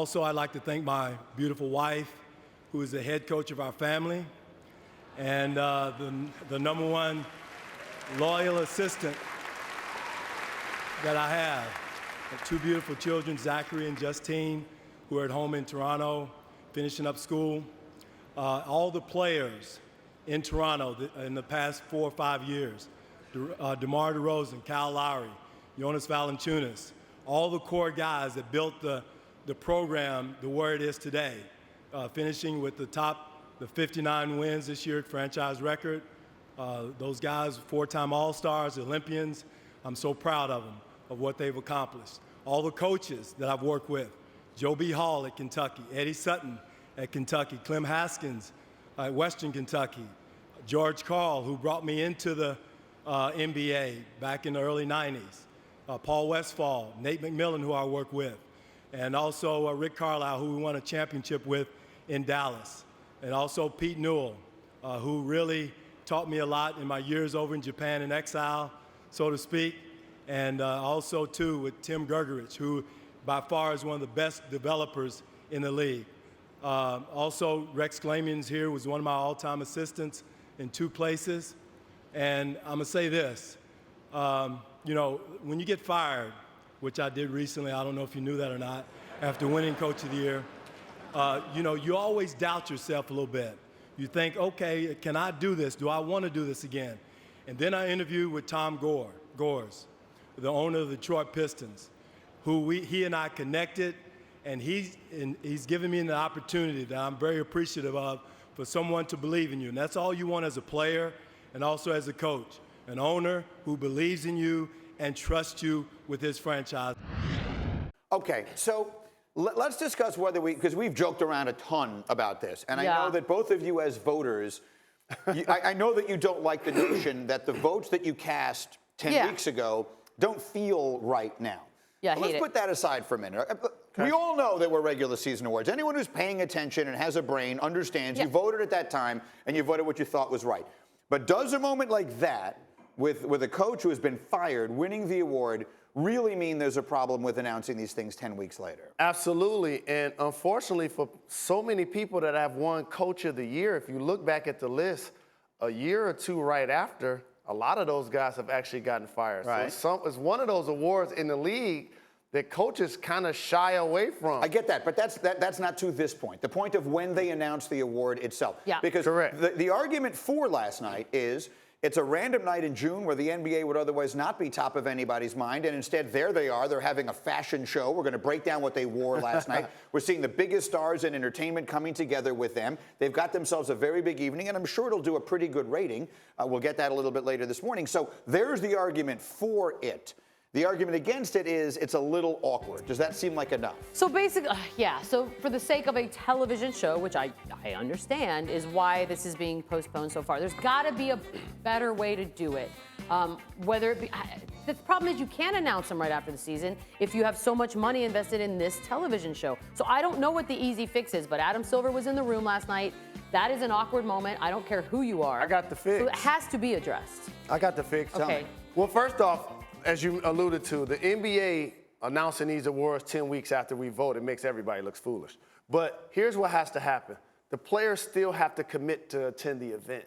Also, I'd like to thank my beautiful wife, who is the head coach of our family, and the number one loyal assistant that I have. Two beautiful children, Zachary and Justine, who are at home in Toronto, finishing up school. All the players in Toronto in the past 4 or 5 years, DeMar DeRozan, Kyle Lowry, Jonas Valanciunas, all the core guys that built the program the where it is today, finishing with the 59 wins this year, franchise record. Those guys, 4-time All-Stars, Olympians. I'm so proud of them, of what they've accomplished. All the coaches that I've worked with, Joe B. Hall at Kentucky, Eddie Sutton at Kentucky, Clem Haskins at Western Kentucky, George Karl, who brought me into the NBA back in the early 90s, Paul Westphal, Nate McMillan, who I work with, and also Rick Carlisle, who we won a championship with in Dallas, and also Pete Newell, who really taught me a lot in my years over in Japan in exile, so to speak, and also, too, with Tim Gergerich, who by far is one of the best developers in the league. Also, Rex Glamians here was one of my all-time assistants in 2 places. And I'm going to say this, you know, when you get fired, which I did recently, I don't know if you knew that or not, after winning Coach of the Year, you know, you always doubt yourself a little bit. You think, okay, can I do this? Do I want to do this again? And then I interviewed with Tom Gores, the owner of the Detroit Pistons, who he and I connected, and he's given me an opportunity that I'm very appreciative of for someone to believe in you. And that's all you want as a player and also as a coach, an owner who believes in you and trusts you with his franchise. Okay, so let's discuss whether because we've joked around a ton about this, and I know that both of you as voters, I know that you don't like the notion that the votes that you cast 10 weeks ago don't feel right now. Yeah, let's put that aside for a minute. Okay. We all know that we're regular season awards. Anyone who's paying attention and has a brain understands you voted at that time and you voted what you thought was right. But does a moment like that, with a coach who has been fired, winning the award, really mean there's a problem with announcing these things 10 weeks later? Absolutely. And unfortunately, for so many people that have won Coach of the Year, if you look back at the list, a year or two right after, a lot of those guys have actually gotten fired. Right. So it's one of those awards in the league that coaches kind of shy away from. I get that, but that's not to this point. The point of when they announce the award itself. Yeah. Because the argument for last night is it's a random night in June where the NBA would otherwise not be top of anybody's mind, and instead there they are. They're having a fashion show. We're going to break down what they wore last night. We're seeing the biggest stars in entertainment coming together with them. They've got themselves a very big evening, and I'm sure it'll do a pretty good rating. We'll get that a little bit later this morning. So there's the argument for it. The argument against it is it's a little awkward. Does that seem like enough? So basically, yeah. So for the sake of a television show, which I understand is why this is being postponed so far, there's got to be a better way to do it. Whether it be, the problem is you can't announce them right after the season if you have so much money invested in this television show. So I don't know what the easy fix is, but Adam Silver was in the room last night. That is an awkward moment. I don't care who you are. I got the fix. So it has to be addressed. I got the fix. Okay. Well, first off, as you alluded to, the NBA announcing these awards 10 weeks after we vote, it makes everybody look foolish. But here's what has to happen. The players still have to commit to attend the event.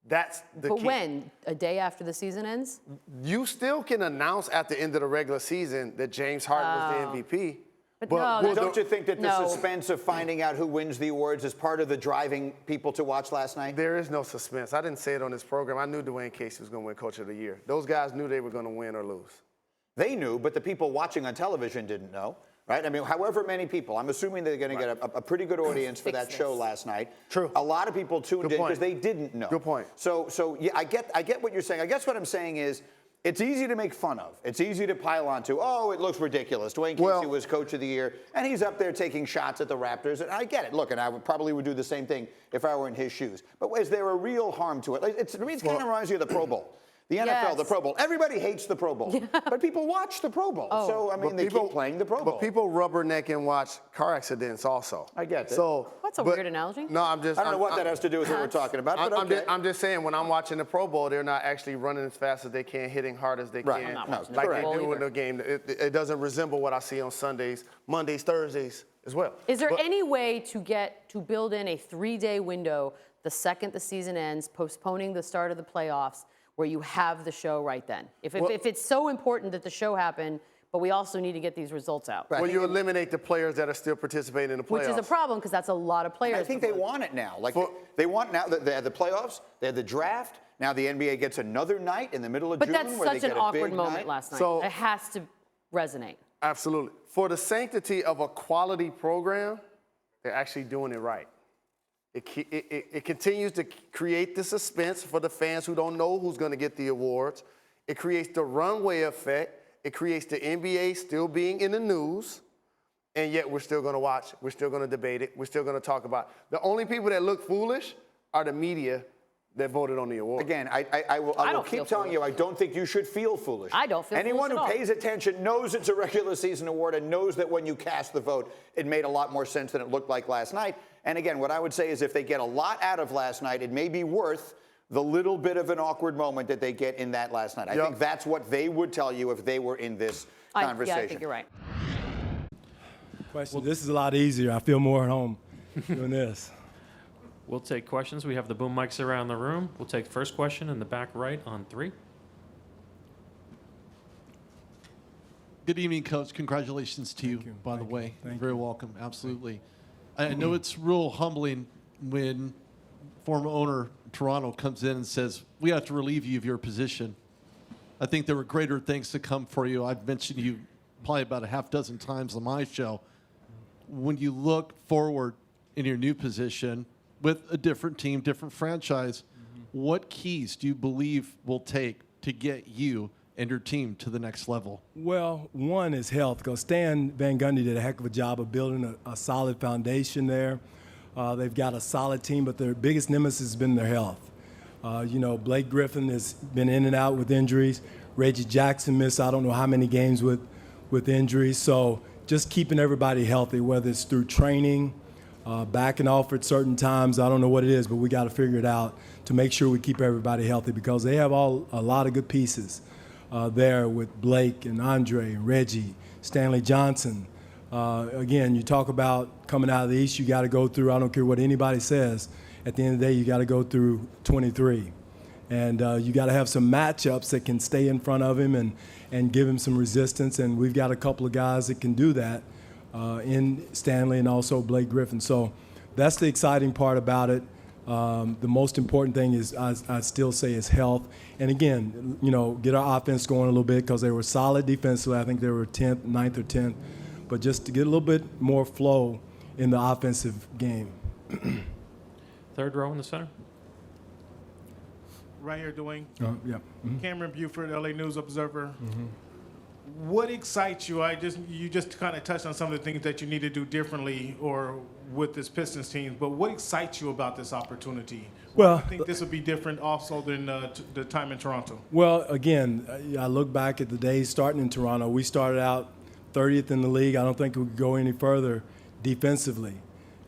That's the key. But when? A day after the season ends? You still can announce at the end of the regular season that James Harden was the MVP. But no, don't you think that the suspense of finding out who wins the awards is part of the driving people to watch last night? There is no suspense. I didn't say it on this program. I knew Dwane Casey was going to win Coach of the Year. Those guys knew they were going to win or lose. They knew, but the people watching on television didn't know, right? I mean, however many people. I'm assuming they're going to get a pretty good audience for that show last night. True. A lot of people tuned in because they didn't know. Good point. So yeah, I get what you're saying. I guess what I'm saying is, it's easy to make fun of. It's easy to pile onto, oh, it looks ridiculous. Dwane Casey was Coach of the Year, and he's up there taking shots at the Raptors. And I get it. Look, and I probably would do the same thing if I were in his shoes. But is there a real harm to it? To me, it kind of reminds you of the Pro Bowl. The NFL, the Pro Bowl. Everybody hates the Pro Bowl, but people watch the Pro Bowl. So, I mean, they keep playing the Pro Bowl. But people rubberneck and watch car accidents also. I get it. So That's a weird analogy. No, I don't know what that has to do with what we're talking about, but okay. I'm just saying, when I'm watching the Pro Bowl, they're not actually running as fast as they can, hitting hard as they Right. can, I'm not watching the like Pro they Bowl do in either. the game. It doesn't resemble what I see on Sundays, Mondays, Thursdays as well. Is there But- any way to build in a 3-day window the second the season ends, postponing the start of the playoffs, where you have the show right then? If it's so important that the show happen, but we also need to get these results out. Right. Well, you eliminate the players that are still participating in the playoffs. Which is a problem because that's a lot of players. I think they want it now. Like they want now that they have the playoffs, they have the draft. Now the NBA gets another night in the middle of But June that's where they such get an a awkward big moment night. last night. So- It has to resonate. Absolutely. For the sanctity of a quality program, they're actually doing it right. It continues to create the suspense for the fans who don't know who's going to get the awards. It creates the runway effect. It creates the NBA still being in the news, and yet we're still going to watch. We're still going to debate it. We're still going to talk about it. The only people that look foolish are the media that voted on the award. Again, I will don't keep feel telling you, foolish. I don't think you should feel foolish. I don't feel Anyone foolish at who all. pays attention knows it's a regular season award and knows that when you cast the vote, it made a lot more sense than it looked like last night. And again, what I would say is if they get a lot out of last night, it may be worth the little bit of an awkward moment that they get in that last night. I think that's what they would tell you if they were in this conversation. Yeah, I think you're right. Question. This is a lot easier. I feel more at home doing this. We'll take questions. We have the boom mics around the room. We'll take the first question in the back right on 3. Good evening, Coach. Congratulations to you, by the way. You're very welcome. Absolutely. I know it's real humbling when former owner Toronto comes in and says, we have to relieve you of your position. I think there were greater things to come for you. I've mentioned you probably about a half dozen times on my show. When you look forward in your new position with a different team, different franchise, what keys do you believe will take to get you and your team to the next level? Well, one is health, because Stan Van Gundy did a heck of a job of building a solid foundation there. They've got a solid team, but their biggest nemesis has been their health. Blake Griffin has been in and out with injuries. Reggie Jackson missed I don't know how many games with injuries. So just keeping everybody healthy, whether it's through training, backing off at certain times. I don't know what it is, but we got to figure it out to make sure we keep everybody healthy, because they have a lot of good pieces there with Blake and Andre and Reggie, Stanley Johnson. Again, you talk about coming out of the East, you got to go through, I don't care what anybody says, at the end of the day, you got to go through 23. And you got to have some matchups that can stay in front of him and give him some resistance. And we've got a couple of guys that can do that in Stanley and also Blake Griffin. So that's the exciting part about it. The most important thing is, I still say, is health. And again, get our offense going a little bit, because they were solid defensively. I think they were 10th, 9th or 10th. But just to get a little bit more flow in the offensive game. Third row in the center. Right here, Dwayne. Yeah. Mm-hmm. Cameron Buford, LA News Observer. What excites you? You just kind of touched on some of the things that you need to do differently or with this Pistons team, but what excites you about this opportunity? Well, I think this will be different also than the time in Toronto. Well, again, I look back at the days starting in Toronto. We started out 30th in the league. I don't think we could go any further defensively.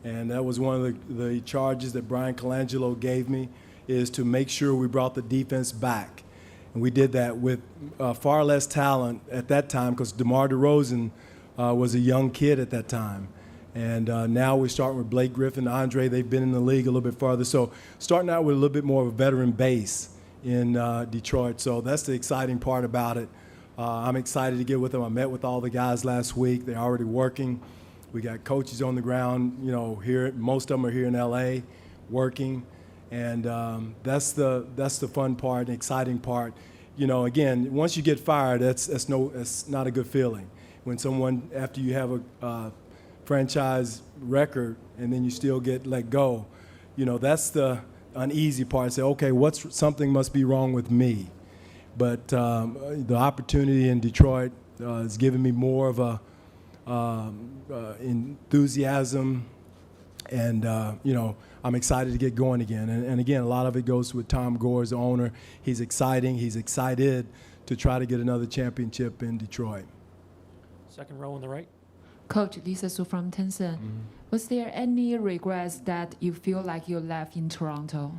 And that was one of the charges that Brian Colangelo gave me, is to make sure we brought the defense back. And we did that with far less talent at that time, because DeMar DeRozan was a young kid at that time. And now we're starting with Blake Griffin, Andre. They've been in the league a little bit farther. So starting out with a little bit more of a veteran base in Detroit. So that's the exciting part about it. I'm excited to get with them. I met with all the guys last week. They're already working. We got coaches on the ground, here. Most of them are here in LA working. And that's the fun part, and exciting part. Again, once you get fired, that's not a good feeling. When someone, after you have a franchise record and then you still get let go, that's the uneasy part. Say, okay, something must be wrong with me. But the opportunity in Detroit has given me more of a enthusiasm, and I'm excited to get going again. And again, a lot of it goes with Tom Gore as the owner. He's excited to try to get another championship in Detroit. Second row on the right. Coach, Lisa Su from Tencent. Was there any regrets that you feel like you left in Toronto?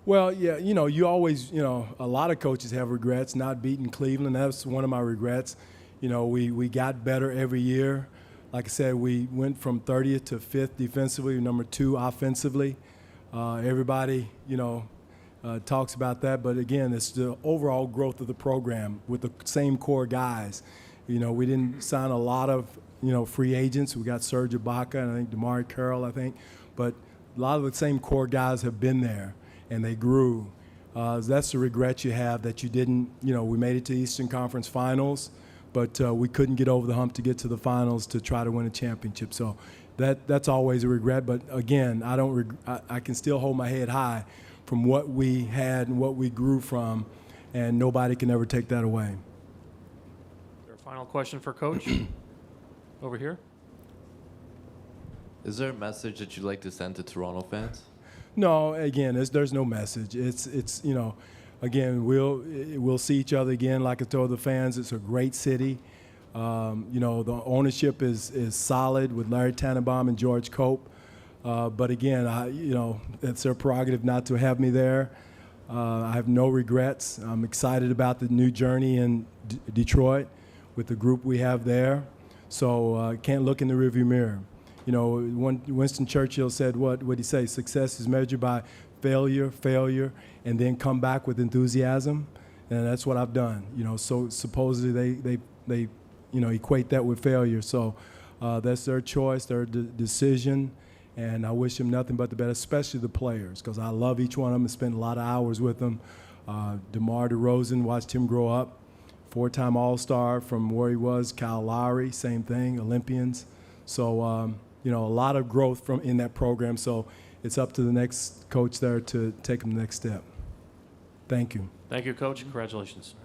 Well, yeah, you always, a lot of coaches have regrets not beating Cleveland. That's one of my regrets. We got better every year. Like I said, we went from 30th to 5th defensively, number 2 offensively. Everybody, talks about that, but again, it's the overall growth of the program with the same core guys. We didn't sign a lot of, free agents. We got Serge Ibaka and I think Damari Carroll, but a lot of the same core guys have been there and they grew. That's the regret you have that you didn't, we made it to Eastern Conference Finals, but we couldn't get over the hump to get to the finals to try to win a championship. So that's always a regret. But again, I can still hold my head high from what we had and what we grew from, and nobody can ever take that away. Is there a final question for Coach? Over here. Is there a message that you'd like to send to Toronto fans? No, again, there's no message. It's again, we'll see each other again. Like I told the fans, it's a great city. The ownership is solid with Larry Tannenbaum and George Cope. But again, it's their prerogative not to have me there. I have no regrets. I'm excited about the new journey in Detroit with the group we have there. So can't look in the rearview mirror. Winston Churchill said, what would he say? Success is measured by failure, and then come back with enthusiasm. And that's what I've done. So supposedly they equate that with failure. So that's their choice, their decision. And I wish them nothing but the best, especially the players, because I love each one of them and spent a lot of hours with them. DeMar DeRozan, watched him grow up. 4-time All-Star from where he was. Kyle Lowry, same thing, Olympians. So, a lot of growth in that program. So it's up to the next coach there to take them the next step. Thank you. Thank you, Coach. Congratulations.